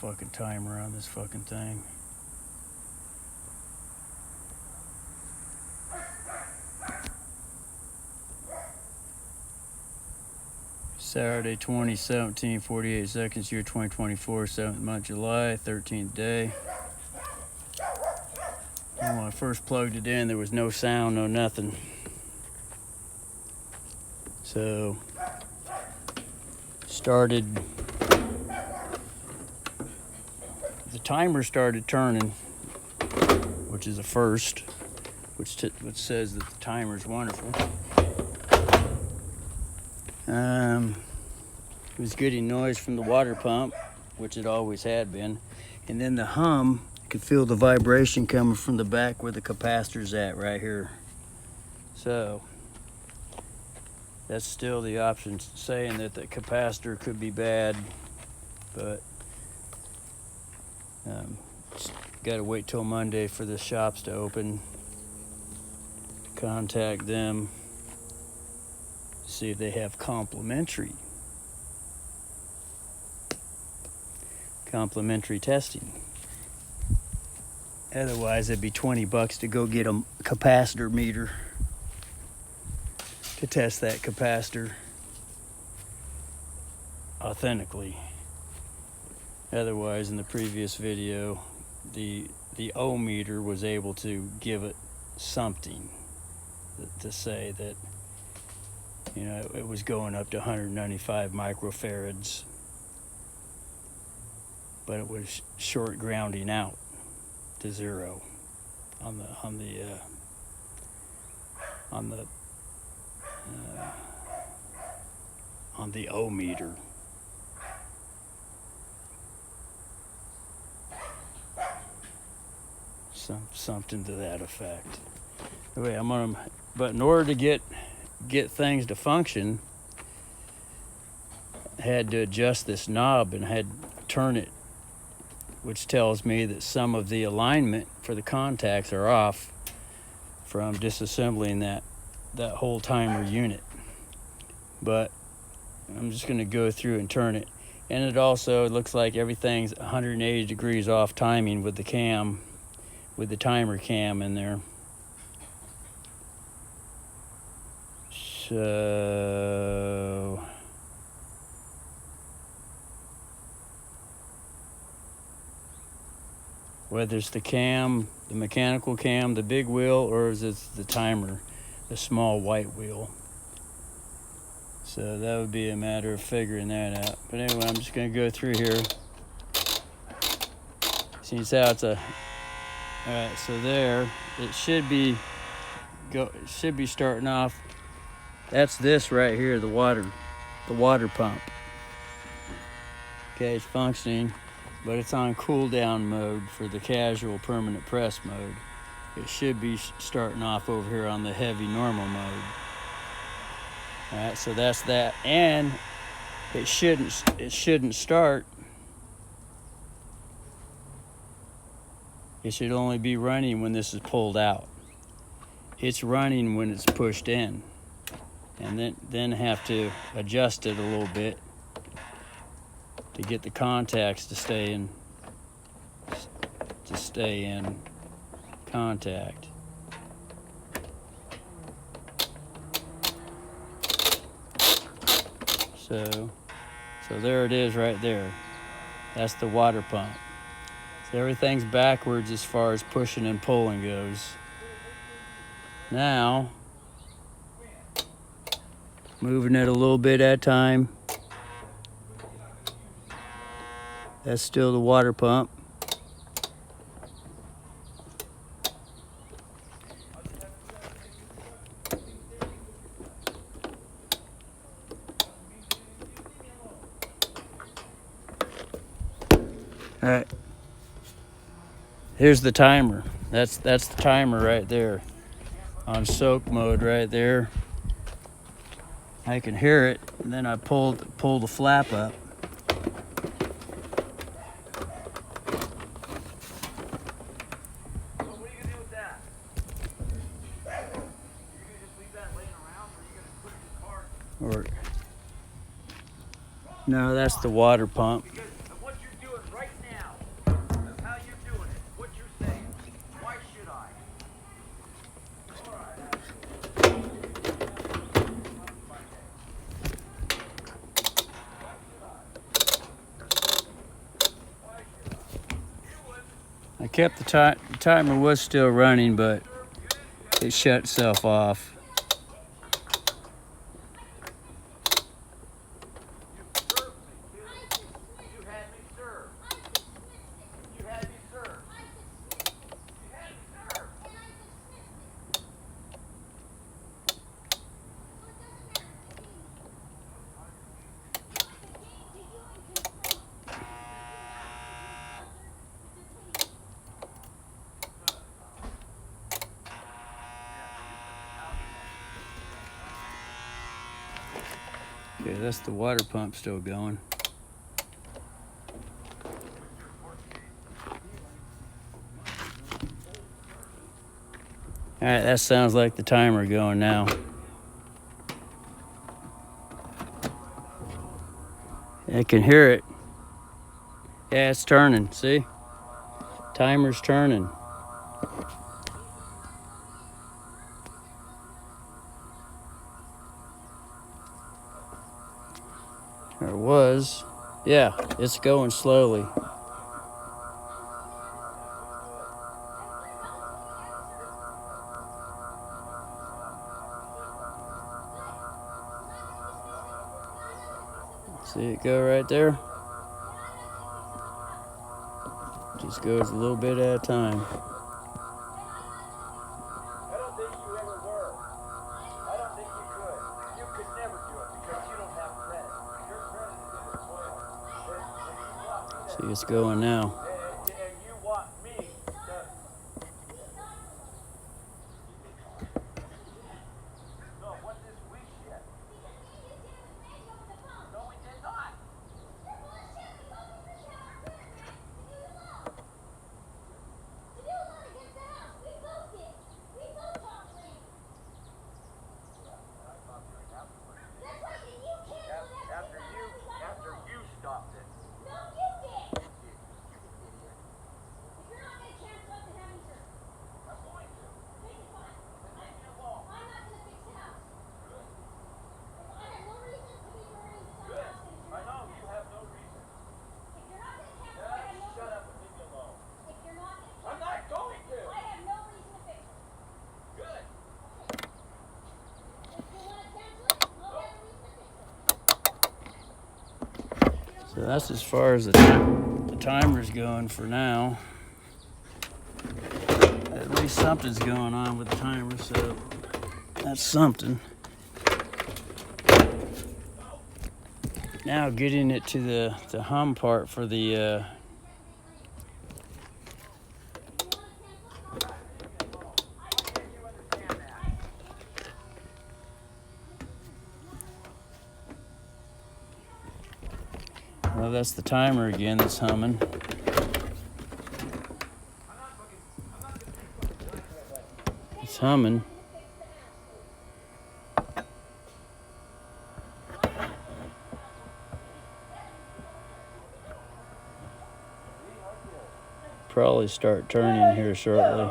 fucking timer on this fucking thing. Saturday 2017, 48 seconds, year 2024, 7th month, July, 13th day. And when I first plugged it in, there was no sound, no nothing. So, the timer started turning, which is a first, which says that the timer is wonderful. It was getting noise from the water pump, which it always had been. And then the hum, you could feel the vibration coming from the back where the capacitor's at right here. So, that's still the option, saying that the capacitor could be bad, but got to wait till Monday for the shops to open. Contact them, see if they have complimentary testing. Otherwise, it'd be $20 to go get a capacitor meter to test that capacitor authentically. Otherwise, in the previous video, the ohm meter was able to give it something to say that, you know, it was going up to 195 microfarads, but it was short grounding out to zero on the ohm meter. Something to that effect. Anyway, but in order to get things to function, I had to adjust this knob and had to turn it, which tells me that some of the alignment for the contacts are off from disassembling that whole timer unit. But I'm just going to go through and turn it. And it also looks like everything's 180 degrees off timing with the cam, with the timer cam in there. So whether it's the cam, the mechanical cam, the big wheel, or is it the timer, the small white wheel. So that would be a matter of figuring that out. But anyway, I'm just going to go through here. Since how it's alright, so there, it should be starting off. That's this right here, the water pump. Okay, it's functioning, but it's on cool down mode for the casual permanent press mode. It should be starting off over here on the heavy normal mode. Alright, so that's that. And it shouldn't start. It should only be running when this is pulled out. It's running when it's pushed in. And then have to adjust it a little bit to get the contacts to stay in contact. So there it is right there. That's the water pump. So everything's backwards as far as pushing and pulling goes. Now, moving it a little bit at a time. That's still the water pump. All right. Here's the timer. That's the timer right there. On soak mode right there. I can hear it, and then I pull the flap up. What are you gonna do with that? You're gonna just leave that laying around, or are you gonna put it in the car? No, that's the water pump. Because what you're doing right now kept the timer was still running, but it shut itself off. You had me served. You had me served. You had me served. Okay, that's the water pump still going. All right, that sounds like the timer going now. I can hear it. Yeah, it's turning, see? Timer's turning. Or was. Yeah, it's going slowly. See it go right there? Just goes a little bit at a time. I don't think you ever were. I don't think you could. You could never do it because you don't have credit. Your credit is in the toilet. See, it's going now. And you want me to... No, what this week yet? No, we did not. After you stopped it. So that's as far as the timer's going for now. At least something's going on with the timer, so that's something. Now getting it to the hum part for the well, that's the timer again that's humming. It's humming. Probably start turning here shortly.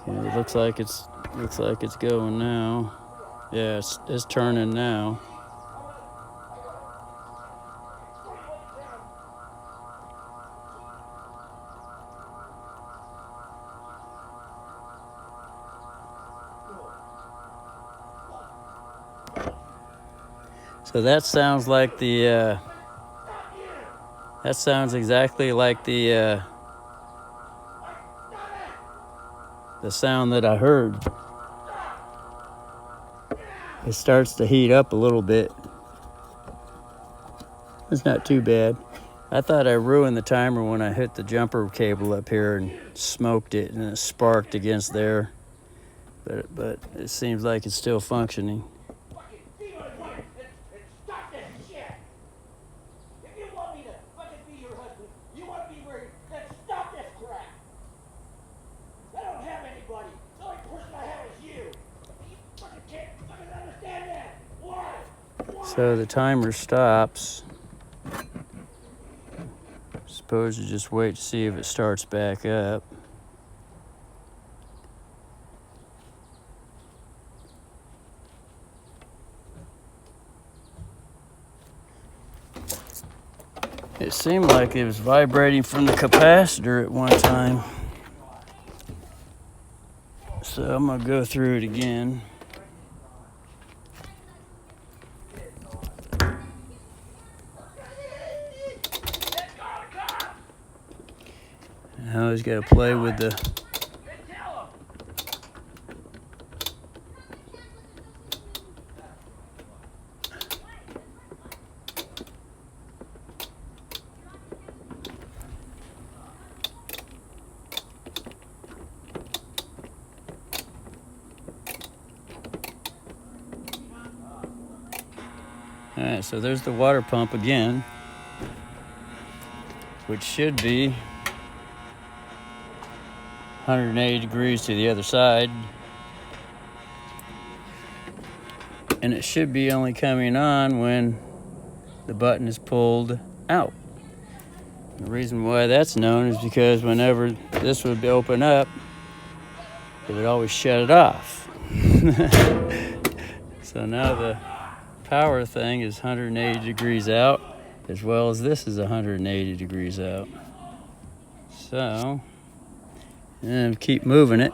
Yeah, it looks like it's going now. Yeah, it's turning now. So that sounds like the that sounds exactly like the sound that I heard. It starts to heat up a little bit. It's not too bad. I thought I ruined the timer when I hit the jumper cable up here and smoked it, and it sparked against there. But it seems like it's still functioning. Stop that shit! If you want me to fucking be your husband, So the timer stops. Suppose you just wait to see if it starts back up. It seemed like it was vibrating from the capacitor at one time. So I'm gonna go through it again. I always gotta play with the Alright, so there's the water pump again, which should be 180 degrees to the other side. And it should be only coming on when the button is pulled out. The reason why that's known is because whenever this would open up, it would always shut it off. So now the power thing is 180 degrees out, as well as this is 180 degrees out. So, and keep moving it.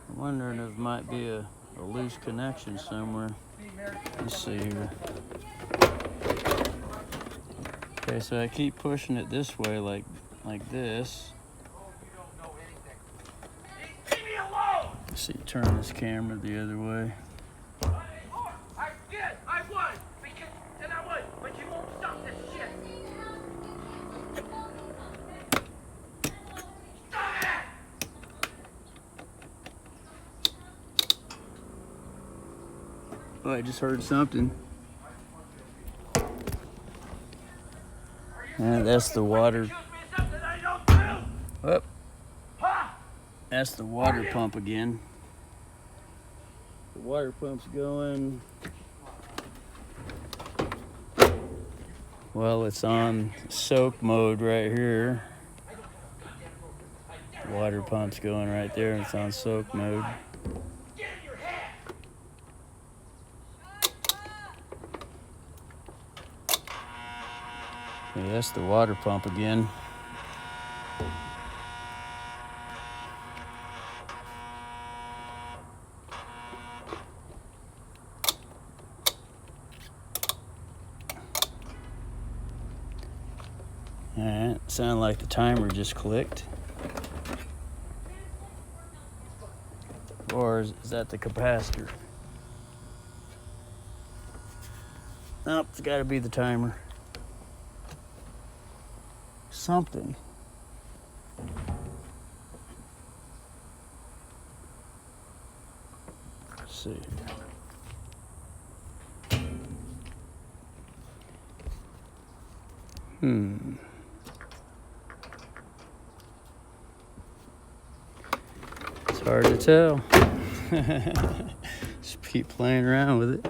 I'm wondering if it might be a loose connection somewhere. Let's see here. Okay, so I keep pushing it this way, like this. Let's see, turn this camera the other way. I did! I would! Because, and I would, but you won't stop this shit! Stop it! Oh, I just heard something. And that's the water. Oh, that's the water pump again. The water pump's going. Well, it's on soak mode right here. The water pump's going right there, and it's on soak mode. Yeah, that's the water pump again. Alright, sounded like the timer just clicked. Or is that the capacitor? Nope, it's gotta be the timer. Something. Let's see. It's hard to tell. Just keep playing around with it.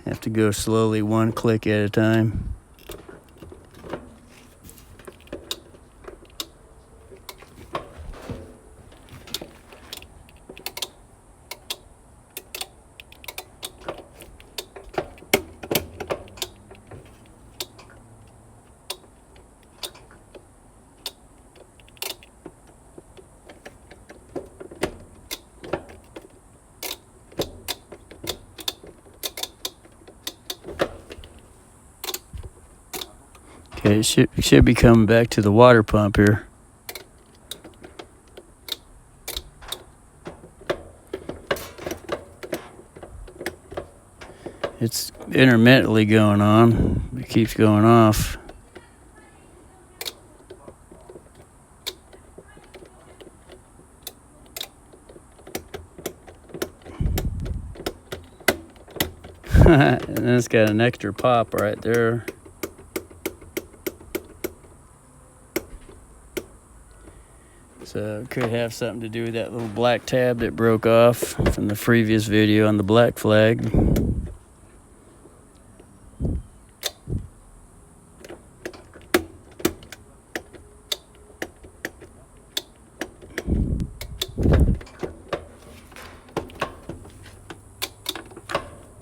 Have to go slowly, one click at a time. Okay, it should be coming back to the water pump here. It's intermittently going on. It keeps going off. And it's got an extra pop right there. So it could have something to do with that little black tab that broke off from the previous video on the black flag.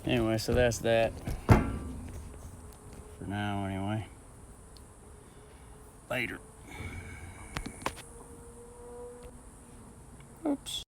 Anyway, so that's that. For now, anyway. Later. Oops.